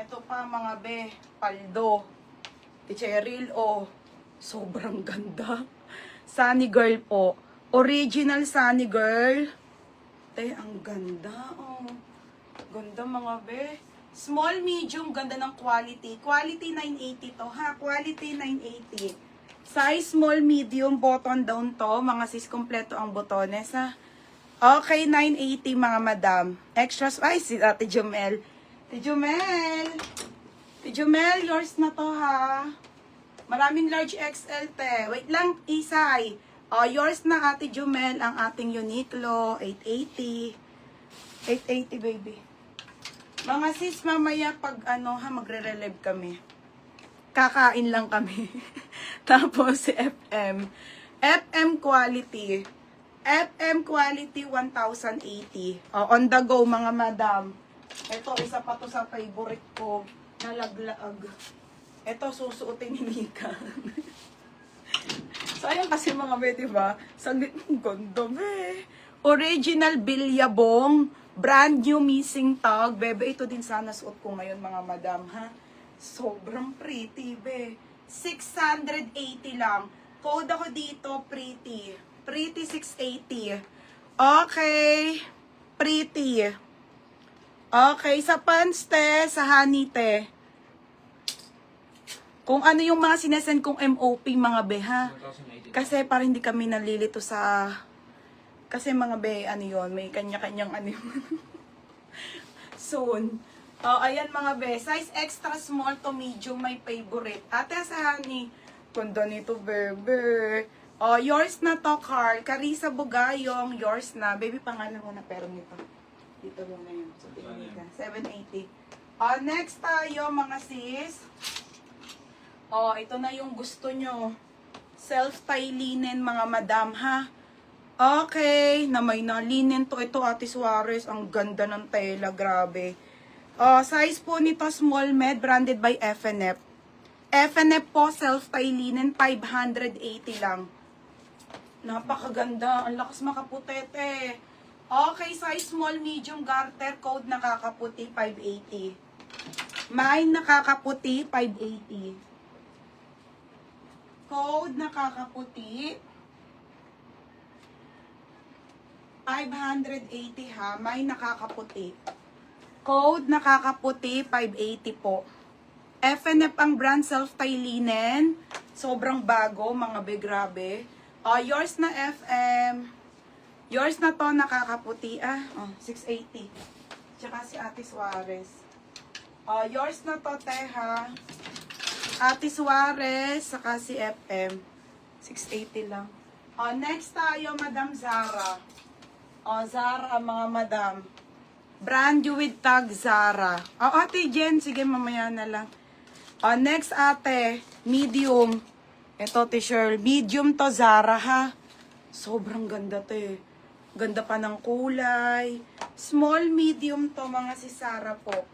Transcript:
Ito pa mga be, paldo. Cheryl, oh. Sobrang ganda. Sunny Girl po. Original Sunny Girl. Te, ang ganda, oh. Ganda mga be. Small, medium, ganda ng quality. Quality 980 to, ha? Quality 980. Size small, medium, button down to. Mga sis, kompleto ang botones, ha? Okay, 980 mga madam. Extra spicy, Ate Jumel. Ate Jumel. Ate Jumel, yours na to, ha? Maraming large XL, te. Wait lang, Isay. Yours na, Ate Jumel, ang ating Uniqlo. 880. 880, baby. Mga sis, mamaya pag magre-relieve kami. Kakain lang kami. Tapos si FM. FM quality. FM quality 1080. On the go mga madam. Ito, isa pa to sa favorite ko. Nalaglaag. Ito, susuotin ni Mika. Sayang kasi mga be, diba? Saglit ng gondo, be. Original Bilyabong. Brand new missing tag. Bebe, ito din sana suot ko ngayon mga madam, ha? Sobrang pretty, be. 680 lang. Code ako dito, pretty. Pretty 680. Okay. Pretty. Okay, sa pants, te. Sa honey, te. Kung ano yung mga sinasend kong MOP, mga be, ha? Kasi parang hindi kami nalilito sa... Kasi mga be, ano yun, may kanya-kanyang ano yun. Soon. Ayan mga be, size extra small to medium, my favorite. Ate sa honey, kundo nito, bebe. Yours na to, Carl. Carissa Bugayong, yours na. Baby, pangalan ko na, pero nito. Dito muna yun. So, 780. Next tayo, mga sis. Ito na yung gusto nyo. Self-tie linen, mga madam, ha? Okay, na may nalinen to. Ito, Ate Suarez, ang ganda ng tela, grabe. Size po nito, small med, branded by FNF. FNF po, self-tie linen, 580 lang. Napakaganda, ang lakas makaputete. Okay, size small, medium, garter, code nakakaputi, 580. May nakakaputi, 580. Code nakakaputi, 580 ha, may nakakaputi. Code nakakaputi, 580 po. FNF ang brand, self-tie linen. Sobrang bago, mga be, grabe. Yours na FM. Yours na to, nakakaputi. 680. Tsaka si Ate Suarez. Yours na to, teha. Ate Suarez, saka si FM. 680 lang. Next tayo, Madam Zara. Zara, mga madam. Brand new with tag, Zara. Ate Jen, sige, mamaya na lang. Next, ate, medium. Ito, t-shirt. Medium to, Zara, ha? Sobrang ganda to, eh. Ganda pa ng kulay. Small, medium to, mga si Zara po.